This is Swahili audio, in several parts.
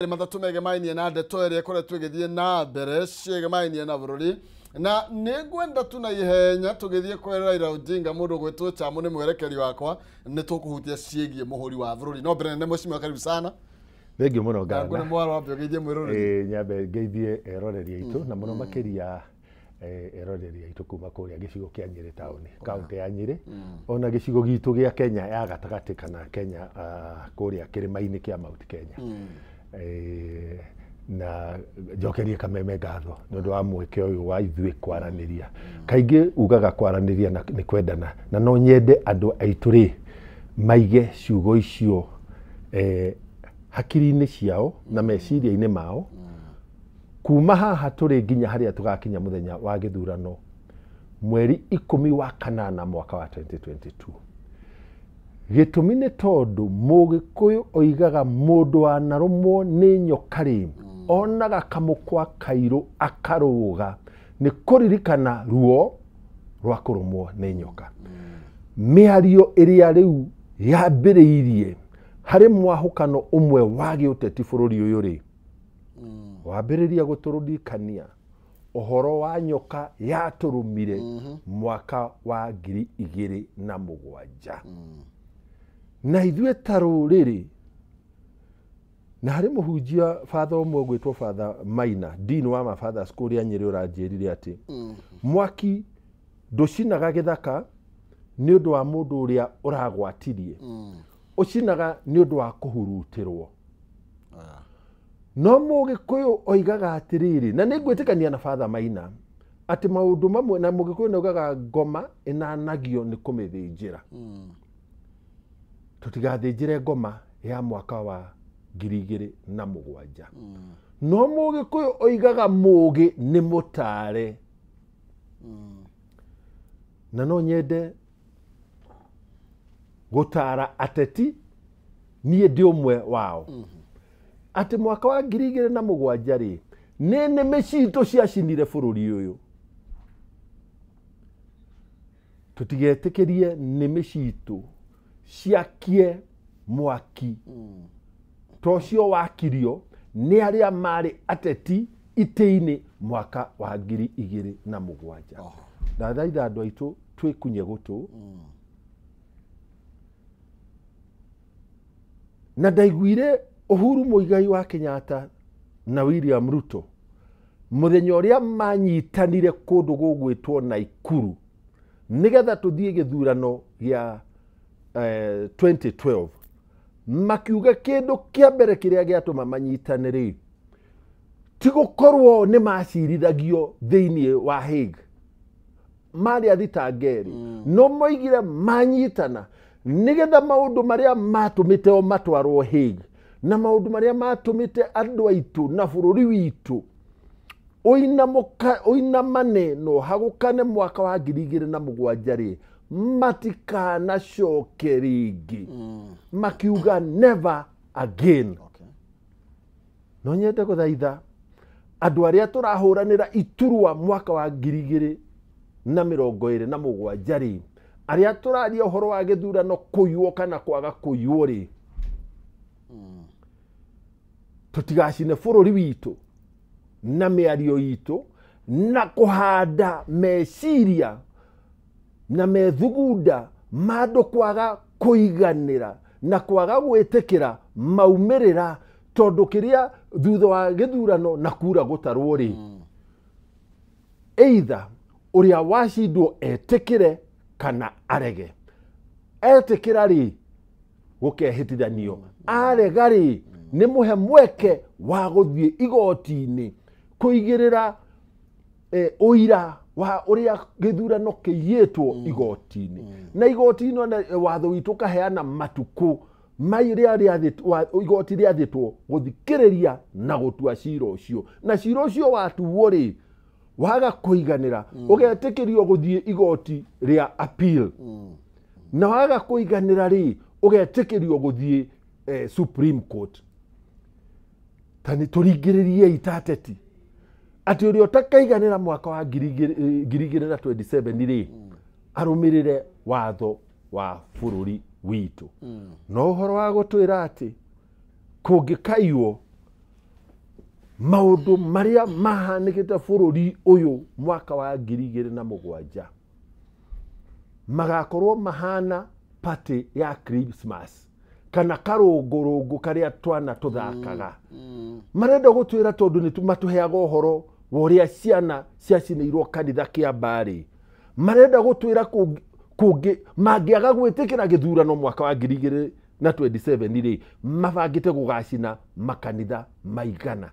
Matatu megemainie na ndeto ĩrĩa ĩkoretwo ĩgĩthiĩ na mbere ciegemainie na bũrũri na nĩngwenda tu na ihenya tũgĩthiĩ kwĩ Raila Odinga mũndũ gwĩtwo Chamu nĩ mwerekeri wakwa nĩ tũkũhutia ciĩgiĩ mũhũri wa bũrũri no mbere nene mheshimiwa karibu sana thengiũ mũno ngana ngone mwaro wambio geithie mwĩroreri nyambe geithie eroreri aitũ na mũno makĩria eroreri aitũ kuma kũrĩa gĩcigo kĩa Nyĩrĩ taũni kaunti ya Nyĩrĩ ona gĩcigo gitu gĩa Kenya ya gatagatĩ kana Kenya kũrĩa kĩrĩma-inĩ kĩa Mount Kenya na njokerie kameme ngatho nĩ ũndũ wa mweke ũyũ wa ithuĩ kwaranĩria kaingĩ ugaga kwaranĩria nĩ kwendana na no nyende andũ aitũ rĩ maige ciugo icio hakiri-inĩ ciao na meciria-inĩ mao kuma haha tũrĩ nginya harĩa tũgakinya mũthenya wa gĩthurano mweri 10 wa kanana mwaka wa 2022 gĩtũmi nĩ tondũ mũgĩkũyũ oigaga mũndũ wanarũmwo nĩ nyoka rĩ onaga kamũkwa kairũ akarũga nĩ kũririkana ruo rwa kũrũmwo nĩ nyoka mĩario ĩrĩa rĩu yambĩrĩirie harĩ mwahũkano ũmwe wa gĩũteti bũrũri ũyũ rĩ wambĩrĩria gũtũrũndikania ũhoro wa nyoka yatũrũmire mwaka wa 2007 na ithuĩ ta rũrĩrĩ na harĩ mũhunjia father ũmwe gwĩtwo Father Maina dean wa mafathers kũrĩa Nyĩrĩ ũranjĩrire atĩ mwaki ndũcinaga gĩthaka nĩ ũndũ wa mũndũ ũrĩa ũragwatirie ũcinaga nĩ ũndũ wa kũhurutĩrwo no mũgĩkũyũ oigaga atĩrĩrĩ na nĩngwĩtĩkania na Father Maina atĩ maũndũ mamwe na mũgĩkũyũ naugaga ngoma ĩnanagio nĩ kũmĩthĩnjĩra tũtigathĩnjĩre ngoma ya mwaka wa 2007 no mũgĩkũyũ oigaga mũgĩ nĩ mũtare na no nyende gũtara ateti niĩ ndĩ ũmwe wao atĩ mwaka wa 2007 rĩ nĩ nĩmĩ citũ ciacinire bũrũri ũyũ tũtigetĩkĩrie nĩmĩ citũ ciakie mwaki tocio wakirio nĩ arĩa marĩ ateti itĩ-inĩ mwaka wa 2007 ndathaitha andũ aitũ twĩkunye gũtũ na ndaiguire Uhuru Muigai wa Kenyatta na William Ruto mũthenya ũrĩa manyitanire kũndũ gũgwĩtwo Naikuru nĩgetha tũthiĩ gĩthurano gĩa 2012 makiuga kĩndũ kĩa mbere kĩrĩa gĩatũma manyitanĩre ti gũkorwo nĩ macirithagio thĩinĩ wa Hague marĩ athitangeri no moigire manyitana nĩgetha maũndũ marĩa matũmĩte o matwarwo Hague na maũndũ marĩa matũmĩte andũ aitũ na bũrũri witũ oinamane no hagũkane mwaka wa 2007 rĩ matikanacoke rĩngĩ makiuga never again no nyende gũthaitha andũ arĩa tũrahũranĩra iturwa mwaka wa 2027 rĩ arĩa tũraria ũhoro wa gĩthurano kũiywo kana kwaga kũiywo rĩ tũtigacine bũrũri witũ na mĩario itũ na kũhanda meciria na methugunda mandũ kwaga kũiganĩra na kwaga gwĩtĩkĩra maumĩrĩra tondũ kĩrĩa thutha wa gĩthurano na kura gũtarwo rĩ either ũrĩa wacindwo etĩkĩre kana arege etĩkĩra rĩ gũkehĩtithanio arega rĩ nĩ mũhe mweke wa gũthiĩ igoti-inĩ kũigĩrĩra ũira wa ũrĩa gĩthurano kĩiyĩtwo igoti-inĩ na igoti-inĩ watho witũ kaheana matukũ igoti rĩathĩtwo gũthikĩrĩria na gũtua cira ũcio na cira ũcio watuo rĩ waga kũiganĩra ũgetĩkĩrio gũthiĩ igoti rĩa appeal na waga kũiganĩra rĩ ũgetĩkĩrio gũthiĩ Supreme Court tani tũringĩrĩrie itateti atĩ ũrĩa ũtakaiganĩra mwaka wa 2027 rĩ arũmĩrĩre watho wa bũrũri witũ no ũhoro wa gũtwĩra atĩ kũngĩkaiywo maundu maria mahanikite bururi uyu mwaka wa 2007 magakorwo mahana party ya Christmas kana karungurungu karia twana tuthakaga marenda gutwira tondu ni matuheaga uhoro wa uria ciana ciacinirwo kanitha kia Mbari marenda gutwira kungi mangiaga gwitikira githurano mwaka wa 2027 ri mabangite gugacina makanitha maigana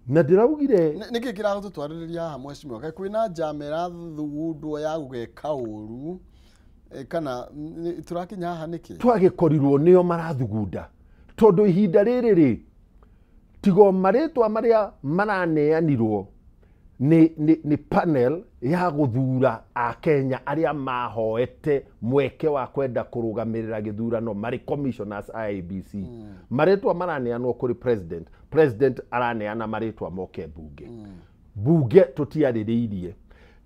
na ndiraugire niki kirago tutwaririria hamwe cimwe kai kwina jamera thugundwo ya gugeka uru kana turakinya haha niki twagikorirwo nio marathugunda tondu ihinda riri ri tigo maritwa maria maraneanirwo ni panel ya guthura a Kenya aria mahoete mweke wa kwenda kurugamirira githurano mari commissioners IEBC maritwa maraneanwo kuri president araneana maritwa moke bunge tutiaririirie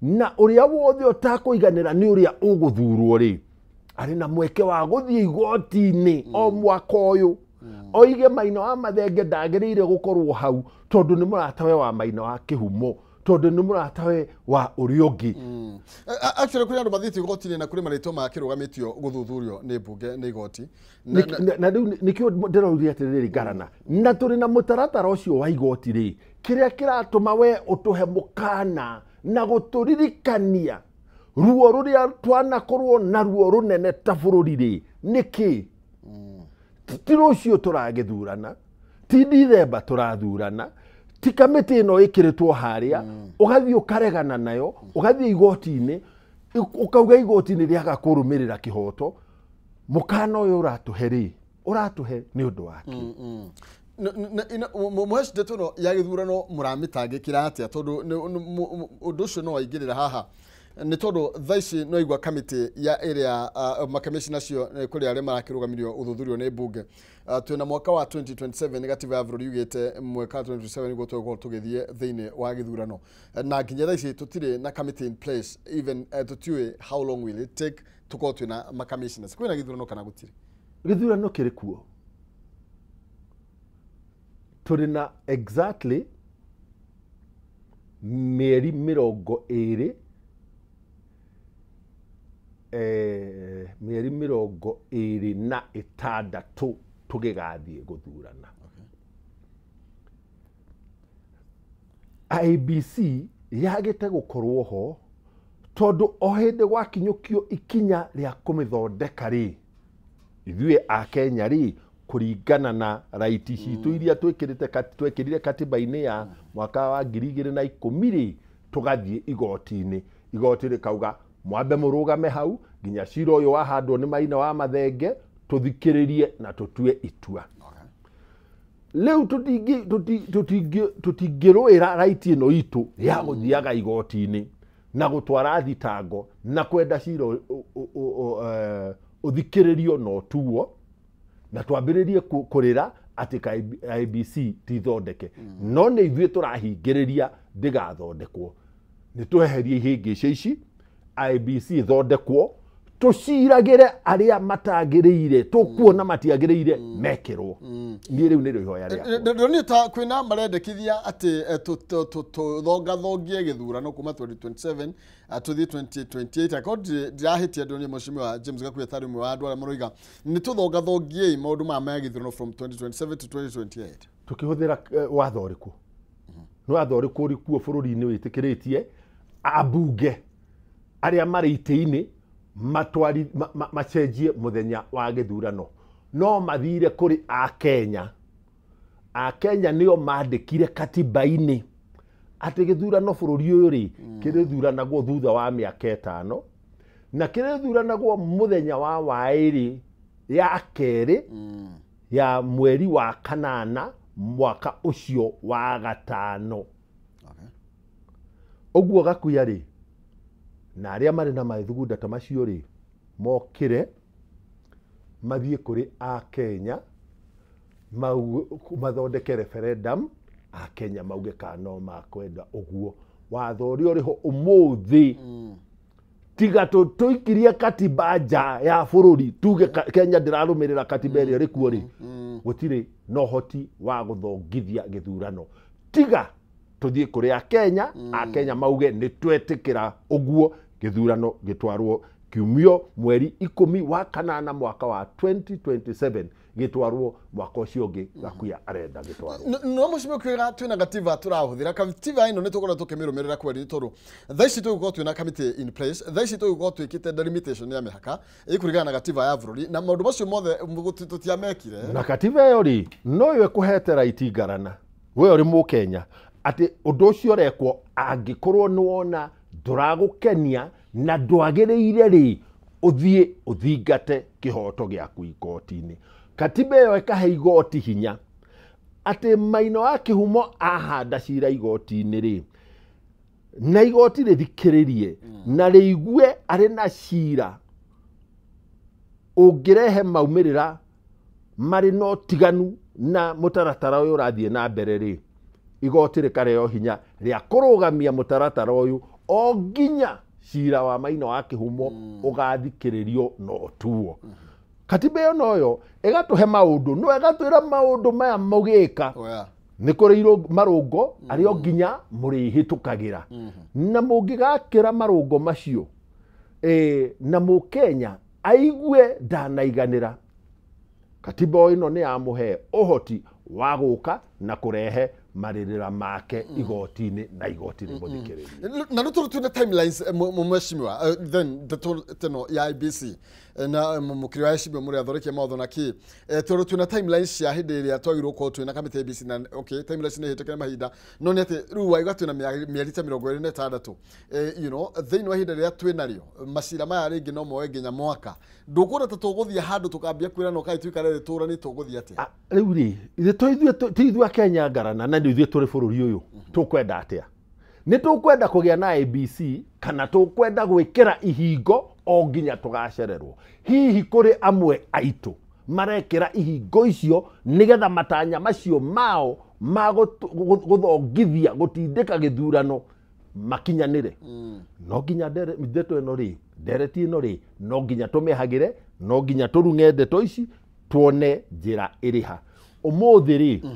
na uria wothe utakuiganira ni uria uguthurwo ri ari na mweke wa guthie igoti-ini o mwaka uyu oige Maina wa Mathenge ndagiriire gukorwo hau tondu ni muratawe wa Maina wa Kihumo tondu ni muratawe wa Uriungi actually kuri andu mathiti igoti-ini na kuri marito makirugamitio guthuthurio ni bunge ni igoti na nikio ndirauria atiriri garana na turi na mutaratara ucio wa igoti ri kiria kiratuma we utuhe mukana na guturirikania ruo ruria twanakorwo na ruo runene ta bururi ri niki ti rucio turagithurana ti Dithemba turathurana ti kamiti ino ikiritwo haria ugathii ukaregana nayo ugathii igoti-ini ukauga igoti-ini riaga kurumirira kihoto mukana uyu uratuhe ni undu wake muhesh detuno ya githurano muramitangikira atia tondu undu ucio no waingirira haha ni tondu thaici no igwa kamiti ya area makamishina cio kuri aria marakirugamirio uthuthurio ni bunge twina mwaka wa 2027 negative average yugite mwaka 2027 niguo twego tugithie thiini wa githurano na nginya thaici tutire na committee in place even tutiwe how long will it take tuko twina makamishina kwina githurano kana gutire githurano kiri kuo turi na exactly mieri 20 mieri 26 tugigathie guthurana IEBC yagite gukorwo ho tondu o hindi gwakinyukio ikinya ria kumithondeka ri ithuĩ a Kenya ri kuringana na right citu iria twekirire katiba-ini ya mwaka wa 2010 ri tugathie igoti-ini igoti rikauga mwambe murugame hau nginya cira uyu wahandwo ni Maina wa Mathenge tuthikiririe na tutue itua leu tutingirwira right ino itu ya guthiaga igoti-ini na gutwara thitango na kwenda cira uthikiririo no tuo na twambiririe kurira ati IEBC tithondeke no ni ithuĩ turahingiriria ndigathondekwo ni tweherie ihingica ici IEBC thondekwo tuciragire aria matagiriire tukuona matiagiriire mekirwo ni riu ni rihoya ria ndoni ta kwina marendekithia ati thongie githurano kuma 2027 tuthi 2028 akodi dirahitia ndoni mheshimiwa James Gakuya tari mwe wa andu aria muroiga ni tuthongie maundu ma githurano from 2027 to 2028 tukihũthĩra watho ũrĩkũ no watho ũrĩkũ ũrĩ kuo bũrũri-inĩ wĩtĩkĩrĩtie ambunge aria marĩ itĩ-inĩ matwari macenjie muthenya wa githurano no mathire kuri a Kenya nio mandikire katiba-ini ati githurano bururi uyu ri kirithuranagwo thutha wa miaka 5 na kirithuranagwo muthenya wa wairi ya keri ya mweri wa kanana mwaka ucio wa gatano oguo Gakuya ri na aria mari na maithugunda ta macio ri mokire mathie kuri a Kenya mathondeke referendum a Kenya mauge kana no makwenda uguo watho uri ho umuthi tiga tuikirie katiba nja ya bururi tuge Kenya ndirarumirira katiba ĩrĩa ĩrĩ kuo rĩ gũtirĩ no hoti wa gũthongithia gĩthurano tiga tuthie kuri a Kenya mauge nĩ twetĩkĩra ũguo gĩthurano gĩtwarwo kiumio mweri 10 wa kanana mwaka wa 2027 gitwarwo mwaka ucio ungi gakuya arenda gitwarwo no mucimo kwira twina gatiba turahuthira gatiba ino nitugora tukimirumirira kweri toro thaici tugukorwo twina committee in place thaici tugukorwo twikite delimitation ya mihaka ikurigana na gatiba ya bururi na maundu macio mothe tutiamekire na gatiba yo ri no iwe kuhete right ngarana we uri mu Kenya ati undu ucio rekwo angikorwo nuona nduragukenia na ndwagiriire ri uthie uthingate kihoto giaku igoti-ini katiba yo ikahe igoti hinya ati Maina wa Kihumo ahanda cira igoti-ini ri na igoti rithikiririe na riigue ari na cira ungirehe maumirira mari no tiganu na mutaratara uyu urathie na mbere ri igoti rikareo hinya ria kurugamia mutaratara uyu o nginya cira wa Maina wa Kihumo ugathikiririo no tuo katiba yo noyo egatuhe maundu no egatwira maundu maya mugika ni kuriiro marungo ari o nginya muri hitukagira na mungigakira marungo macio na mu Kenya aigue ndanaiganira katiba ino ni amuhe uhoti wa guka na kurehe maririra make igoti-ini na igoti rimuthikiririe na nuturu tuna timelines mumeshimiwa then teno ya IBC na mukiri wa IBC muri athoreke mautho na ki turu tuna timelines cia hindi iria twagirwo ko twina kamite IBC na okay timelines ni hitukire mahinda no ni ati riu waiga twina mieri ta 26 you know thini wa hindi ria twinario macira maya ringi no moe nginya mwaka ndukura ta tuguthia handu tukambia kwira no kai twikare tura ni tuguthia atia riu ri ithuĩ Kenya ngarana na ithuĩ tũrĩ bũrũri ũyũ tũkwenda atĩa nĩ tũkwenda kũgĩa na IBC kana tũkwenda gwĩkĩra ihingo o nginya tũgacererwo hihi kũrĩ amwe aitũ marekĩra ihingo icio nĩgetha matanya macio mao ma gũthongithia gũtindĩka gĩthurano makinyanĩre no nginya ndeto ĩno rĩ ndereti ĩno rĩ no nginya tũmĩhagĩre no nginya tũrung'e ndeto ici tuone njĩra ĩrĩha ũmũthĩ rĩ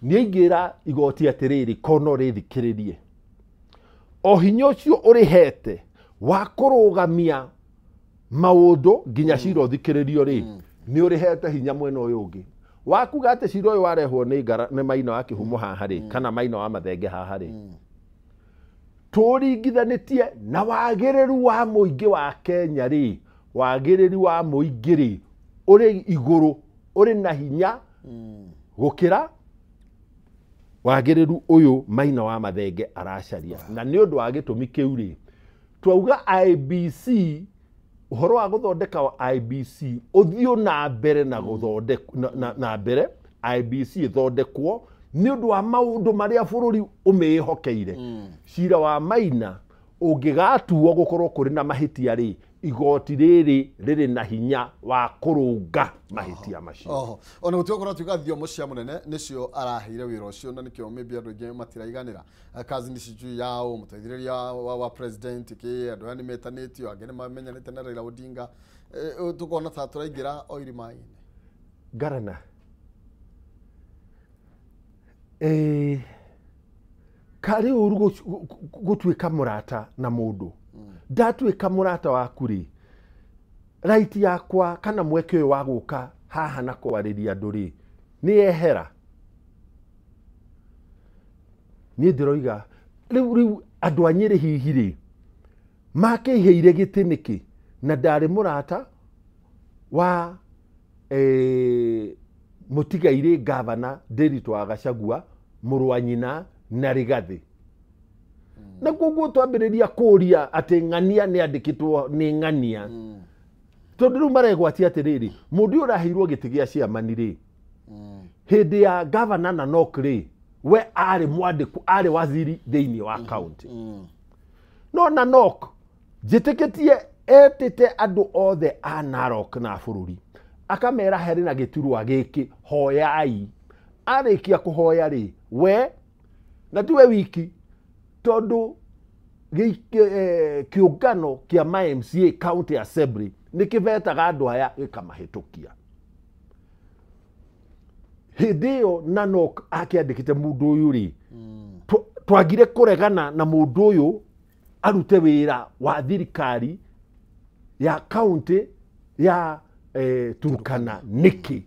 niingira igoti atiriri kono rithikiririe o hinya ucio urihete wa kurugamia maundu nginya cira uthikiririo ri ni urihete hinya mwena uyu ungi wakuga ati cira uyu warehwo ni Maina wa Kihumo haha ri kana Maina wa Mathenge haha ri turingithanitie na wagiriru wa muingi wa Kenya ri wagiriru wa muingi ri uri iguru uri na hinya gukira wagiriru uyu Maina wa Mathenge aracaria na ni undu wa gitumi kiu ri twauga IBC uhoro wa guthondeka wa IBC uthio na mbere na guthondeka na mbere IBC ithondekwo ni undu wa maundu maria bururi umihokeire cira wa Maina ungigatuo gukorwo kuri na mahitia ri igoti riri na hinya wa kurunga mahitia macio ona gutio tugathio mucia munene nicio araheire wira ucio na nikio maybe andu ingi matiraiganira kazi nicicu yao muteithiriria wa president ki andu ani metanitio angene mamenyanite na Raila Odinga tukona ta turaingira oiri mai-ini garana kari uru gutuika murata na mundu ndatuika murata waku ri right yakwa kana mweke uyu wa guka haha na kwariria andu ri ni ehera ni ndiroiga riu andu anyiri hihi ri makiheire giti niki na ndari murata wa mutigaire governor Nderitu wa Gachagua murwanyina na Rigathi na koguo twambiriria kuria ati ng'ania ni andikitwo ni ng'ania tondu riu maregwatia atiriri mundu urahirwo giti gia ciamani ri hindi ya governor na Nok ri we ari mwandiku ari waziri thiini wa county no na Nok jitikitie etite andu othe a Narok na bururi akamera heri na giturwa giki hoyai arikia kuhoya ri we na tuwe wiki tondu kiungano kia MCA County Assembly nikivetaga andu aya gikamahitukia hindi iyo Nanok akiandikite mundu uyu ri twagire kuregana na mundu uyu arute wira wa thirikari ya county ya Turkana niki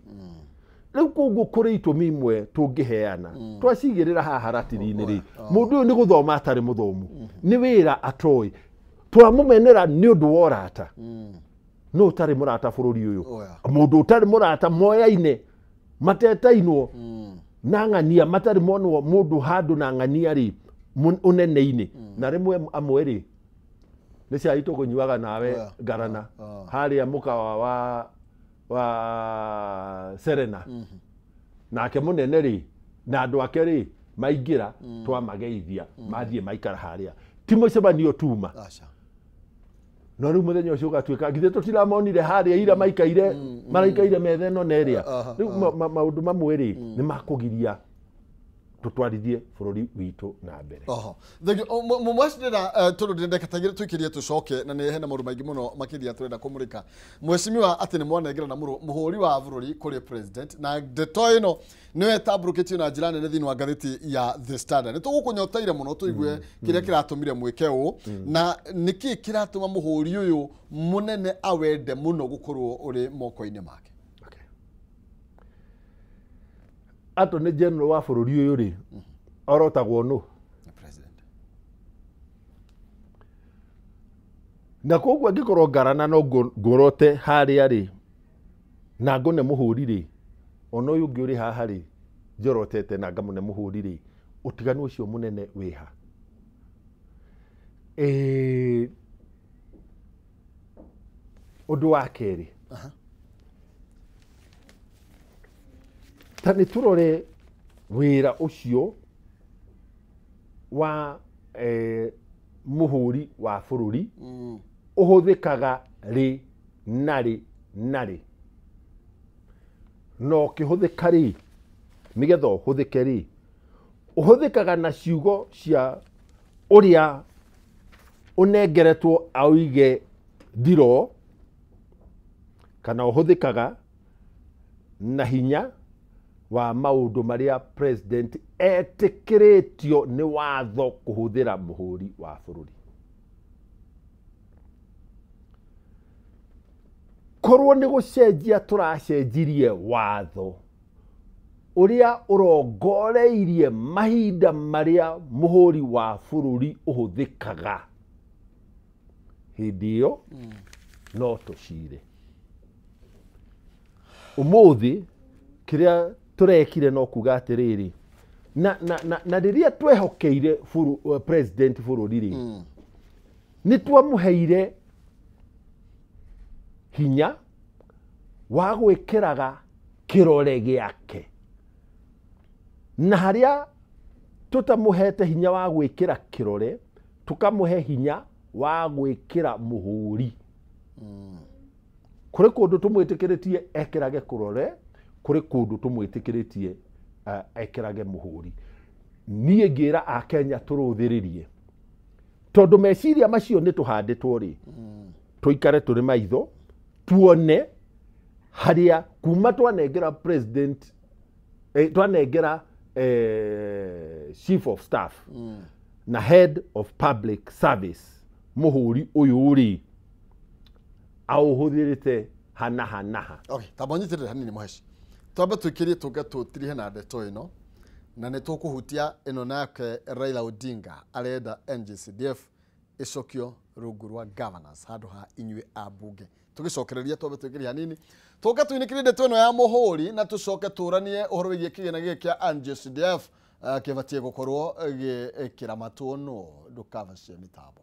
riu koguo kuri itumi imwe tungiheana twacigirira haha ratiri-ini ri mundu uyu ni guthoma atari muthomu ni wira atoi twamumenera ni undu wa urata no utari murata bururi uyu mundu utari murata moyaine matetainwo na ng'ania matari monwo mundu handu na ng'ania ri unene-ini na rimwe amwe ri ni cia itu kunyuaga nawe garana haria mukawa wa Serena nake munene ri na andu ake ri maingira twamageithia mathie maikara haria timo cebanio tuma no riu muthenya ucio gatwika ngithe tutiramonire haria ira maraikaire metha ino neria riu maundu mamwe ri ni makugiria tutwarithie bururi witu na mbere mumwacirira turundinde katagira twikirie tucoke na ni hena maundu maingi muno makiria turenda kumurika mweshimiwa ati ni mwanengera na muhuri wa bururi kuri president na ndeto ino niwe taburukitio na njira nene thini wa ngatheti ya The Standard nitugukunyoteire muno tuigue kiria kiratumire mwike u na niki kiratuma muhuri uyu munene awende muno gukorwo uri moko-ini make ato ni general wa bururi uyu ri orotagwo no president na koguo angikorwo ngarana no ngorote haria ri na ngone muhuri ri ono uyu ngi uri haha ri njorotete na ngamune muhuri ri utiganu ucio munene wiha undu wa keri tani turore wira ucio wa muhuri wa bururi uhuthikaga ri nari no kihuthika ri nigetha uhuthike ri uhuthikaga na ciugo cia uria unengeretwo auige thiro kana uhuthikaga na hinya wa maundu maria president etikiritio ni watho kuhuthira muhuri wa bururi korwo ni gucenjia turacenjirie watho uria urongoreirie mahinda maria muhuri wa bururi uhuthikaga hindi iyo no tucire umuthi kiria turekire no kuga atiriri na riria twehokeire president bururi ri ni twamuheire hinya wa gwikiraga kirore giake na haria tutamuhete hinya wa gwikira kirore tukamuhe hinya wa gwikira muhuri kuri kundu tumwitikiritie ekirage kurore kuri kundu tumwitikiritie ekirage muhuri nie ngira a Kenya turuthiririe tondu meciria macio ni tuhanditwo ri tuikare turi maitho tuone haria kuma twanengera president twanengera chief of staff na head of public service muhuri uyu uri auhuthirite hanaha okay tabonyitirire hanini muheshi twambe twikirie tugatutirihe na ndeto ino na nitukuhutia ino nake Raila Odinga arenda NGCDF icokio rungu rwa governance handu ha inyue abunge tugicokereria twambe twikirie hanini tuka twinikirie ndeto ino ya muhuri na tucoke turanie uhoro wigie kigena gikia NGCDF kibatie gukorwo gikiramatwo no ndukavacie mitambo